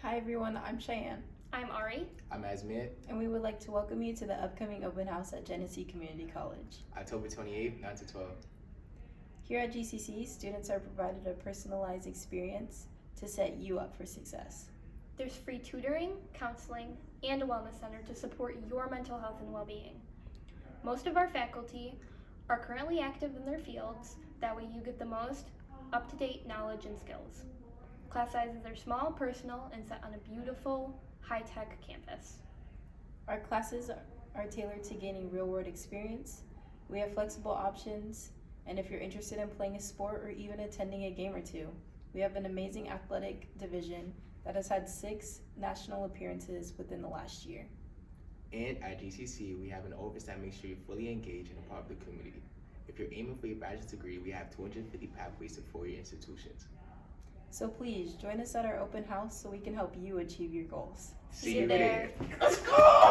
Hi everyone, I'm Cheyenne, I'm Ari. I'm Asmir. and we would like to welcome you to the upcoming open house at Genesee Community College. October 28th, 9 to 12. Here at GCC, students are provided a personalized experience to set you up for success. There's free tutoring, counseling, and a wellness center to support your mental health and well-being. Most of our faculty are currently active in their fields, that way you get the most up-to-date knowledge and skills. Class sizes are small, personal, and set on a beautiful, high-tech campus. Our classes are tailored to gaining real-world experience. We have flexible options, and if you're interested in playing a sport or even attending a game or two, we have an amazing athletic division that has had 6 national appearances within the last year. And at GCC, we have an office that makes sure you're fully engaged and a part of the community. If you're aiming for your bachelor's degree, we have 250 pathways to 4-year institutions. So please join us at our open house so we can help you achieve your goals. See you there. there. Let's go!